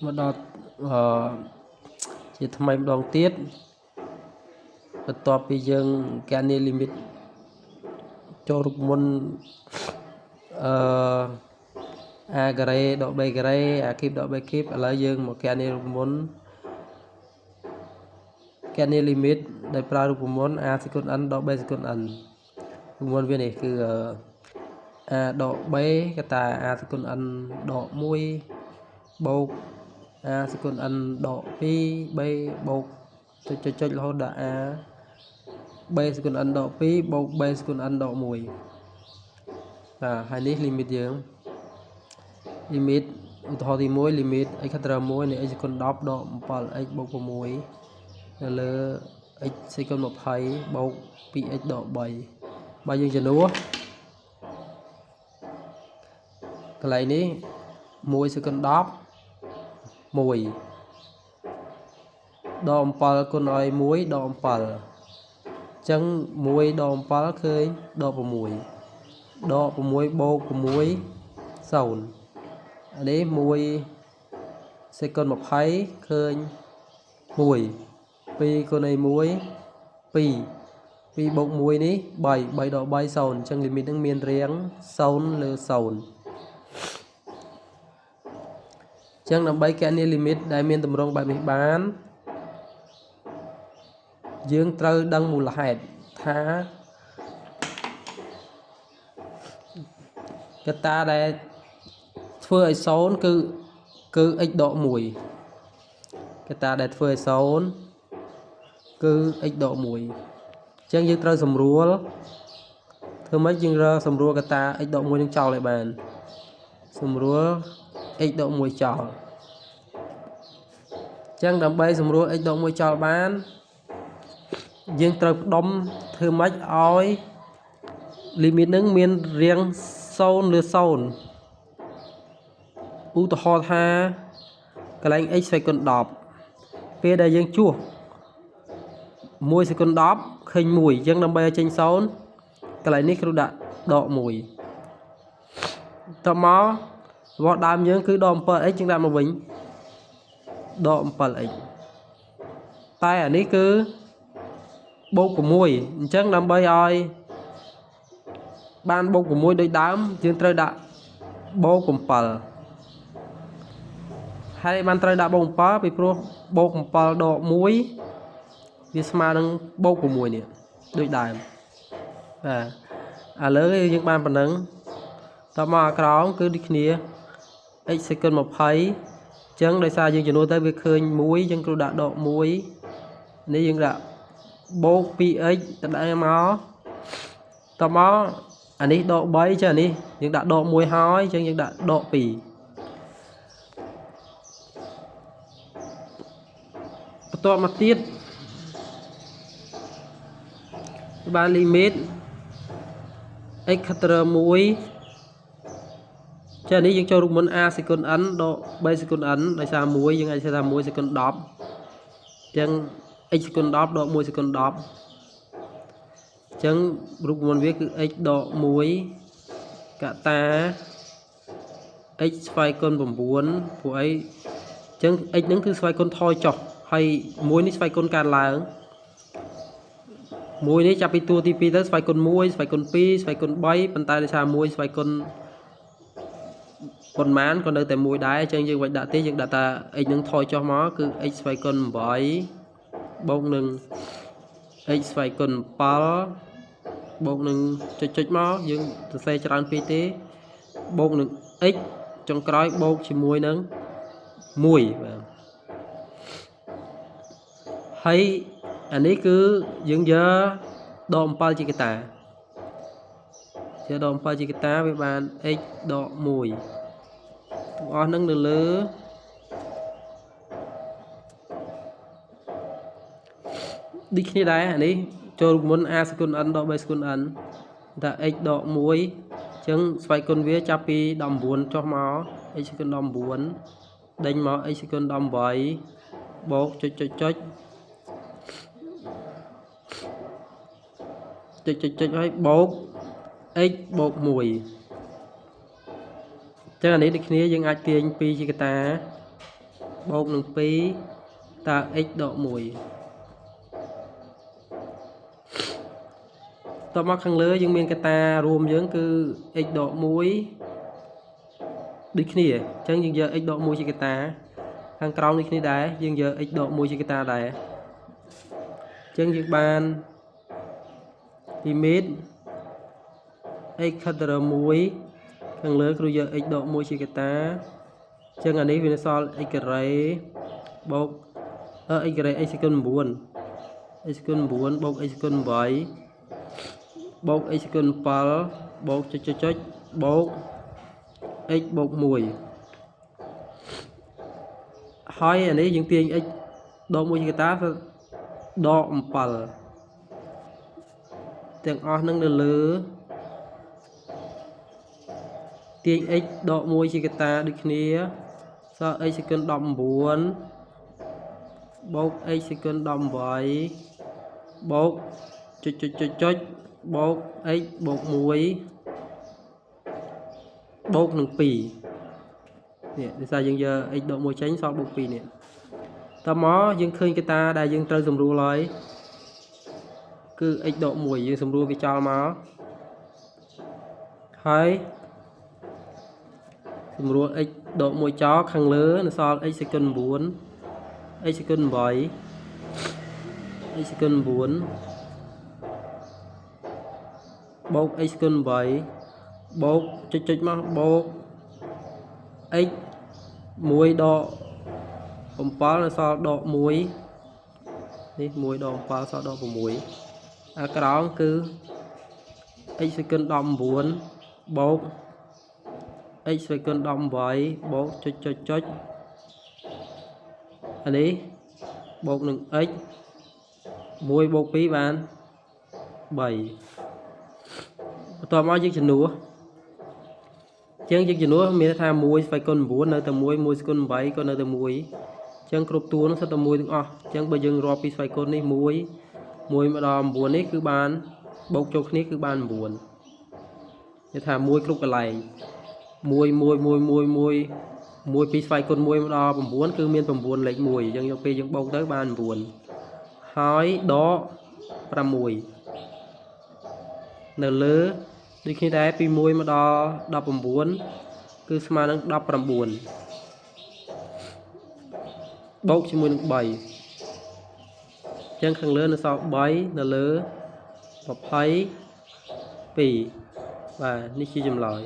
mà đọt chỉ thay đòn tiếtបន្ទាប់ពីយើងការងារ limit ចូលរូបមន្តអឺ a ការ៉េដក b ការ៉េ a គីបដក b គីបឥឡូវយើងមកការងាររូបមន្តការងារ limit ដោយប្រើរូបមន្ត a សេគុន n ដក b សេគុន n រូបមន្តវានេះគឺ a ដក b គេថា a សេគុន n ដក1បូក a សេគុន n ដក2 b បូកចុចរហូតដល់ a b សេគុន n ដក2បូក b សេគុន n ដក1បាទហើយនេះ limit យើង limit ឧទាហរណ៍ទី1 limit x ខត្រ1នៃ x សេគុន10ដក 7x បូក6នៅលើ x សេគុន20បូក 2x ដក3បើយើងចំនួនកន្លែងនេះ1សេគុន10 1ដក7គុណឲ្យ1ដក7អញ្ចឹង1ដក7ឃើញដក6ដក6បូក6 0អានេះ1សេគុន20ឃើញ1 2គុណឲ្យ1 2 2បូក1នេះ3 3ដក3 0អញ្ចឹង limit នឹងមានរាង0លើ0អញ្ចឹងដើម្បីគណនា limit ដែលមានតម្រងបែបនេះបានយើងត្រូវដឹងមូលហេតុថាកត្តាដែលធ្វើឲ្យ0គឺ x ដក1កត្តាដែលធ្វើឲ្យ0គឺ x ដក1អញ្ចឹងយើងត្រូវសម្រួលធ្វើម៉េចយើងរកសម្រួលកត្តា x ដក1នឹងចោលឲ្យបានសម្រួល x ដក1ចោលអញ្ចឹងដើម្បីសម្រួល x ដក1ចោលបានយើងត្រូវផ្ដុំធ្វើម៉េចឲ្យ limit នឹងមានរាង0លើ0ឧទាហរណ៍ថាកន្លែង x ស្វ័យគុណ10ពេលដែលយើងជួស1សេគុន10ឃើញ1អញ្ចឹងដើម្បីឲ្យចេញ0កន្លែងនេះគ្រូដាក់ដក1តមករបស់ដើមយើងគឺដក 7x យើងដាក់មកវិញដក 7x តែអានេះគឺបូក6អញ្ចឹងដើម្បីឲ្យបានបូក6ដូចដើមយើងត្រូវដាក់បូក7ហើយបានត្រូវដាក់បូក7ពីព្រោះបូក7ដក1វាស្មើនឹងបូក6នេះដូចដើមបាទឥឡូវយើងបានប៉ុណ្ណឹងតមកអាក្រោមគឺដូចគ្នា x សេគុន20អញ្ចឹងដោយសារយើងចំនួនទៅវាឃើញ1យើងគ្រូដាក់ដក1នេះយើងដាក់បូក 2x ទៅដាក់មកតមកអានេះដក3ចឹងអានេះយើងដាក់ដក1ហើយអញ្ចឹងយើងដាក់ដក2បន្ទាប់មកទៀតបាន limit x ខត្រ1ចានេះយើងចូលរូបមន្ត a សេគុន n ដក b សេគុន n ដោយសារ1យើងអាចសេថា1សេគុន10អញ្ចឹង x សេគុន10ដក1សេគុន10អញ្ចឹងរូបមន្តវាគឺ x ដក1កតា x ស្វ័យគុណ9ព្រោះអីអញ្ចឹង x ហ្នឹងគឺស្វ័យគុណថយចុះហើយ1នេះស្វ័យគុណកើនឡើង1នេះចាប់ពីតួទី2ទៅស្វ័យគុណ1ស្វ័យគុណ2ស្វ័យគុណ3ប៉ុន្តែដោយសារ1ស្វ័យគុណប៉ុន្មានក៏នៅតែ1ដែរអញ្ចឹងយើងមិនដាក់ទេយើងដាក់ថា x នឹងថយចុះមកគឺ x ស្វ័យគុណ8បូកនឹង x ស្វ័យគុណ7បូកនឹងចុចមកយើងសរសេរច្រើនពេកទេបូកនឹង x ចុងក្រោយបូកជាមួយនឹង1បាទហើយអានេះគឺយើងយកដក7ជាកតាយកដក7ជាកតាវាបាន x ដក1ទាំងអស់នឹងនៅលើដូចគ្នាដែរអានេះចូលរូបមន្ត a សេគុន n ដក b សេគុន n ថា x ដក1អញ្ចឹងស្វ័យគុណវាចាប់ពី19ចុះមក x សេគុន19ដេញមក x សេគុន18បូកចុចហើយបូក x បូក1អញ្ចឹងអានេះដូចគ្នាយើងអាចទាញ2ជាកតា បូកនឹង2តើ x ដក1តមកខាងលើយើងមានកតារួមយើងគឺ x ដក1ដូចគ្នាអញ្ចឹងយើងយក x ដក1ជាកតាខាងក្រោមដូចគ្នាដែរយើងយក x ដក1ជាកតាដែរអញ្ចឹងយើងបានលីមីត x ខិតទៅរក1ខាងលើគ្រូយក x ដក1ជាកតាអញ្ចឹងអានេះវានៅសល់ x ការ៉េបូកx ការ៉េ x សេគុណ9 x សេគុណ9បូក x សេគុណ8បូក x សេគុណ7បូកចុចបូក x បូក1ហើយអានេះយើងទាញ x ដក1ជាកតាដក7ទាំងអស់ហ្នឹងនៅលើទាញ x ដក1ជាកតាដូចគ្នាសល់ x សេគុណ19បូក x សេគុណ18បូកចុចបូក x បូក1បូកនឹង2នេះដោយសារយើងយក x ដក1ចេញសល់បូក2នេះតមកយើងឃើញកតាដែលយើងត្រូវសម្រួលហើយគឺ x ដក1យើងសម្រួលវាចោលមកហើយសម្រួល x ដក1ចោលខាងលើនៅសល់ x សេគុណ9 x សេគុណ8 x សេគុណ9បូក x សេគុណ8បូកចុចមកបូក x 1ដក7នៅសល់ដក1នេះ1ដក7សល់ដក6អាក្រោមគឺ x សេគុណ19បូក x សេគុណ18បូកចុចអានេះបូកនឹង x 1បូក2បាន3បន្ទាប់មកយើងជំនួសយើងជំនួសមានថា1ស្វ័យគុណ9នៅតែ1ស្គុណ8ក៏នៅតែ1អញ្ចឹងគ្រប់តួនឹងសិតតែ1ទាំងអស់អញ្ចឹងបើយើងរាប់ពីស្វ័យគុណនេះ1មកដល់9នេះគឺបានបូកចូលគ្នាគឺបាន9គេថា1គ្រប់កន្លែង1ពីស្វ័យគុណ1មកដល់9គឺមាន9លេខ1អញ្ចឹងយកពេលយើងបូកទៅបាន9ហើយដក6នៅលើដូចគ្នាដែរពី1មកដល់19គឺស្មើនឹង19បូកជាមួយនឹង3អញ្ចឹងខាងលើនៅសល់3នៅលើ22បាទនេះជាចម្លើយ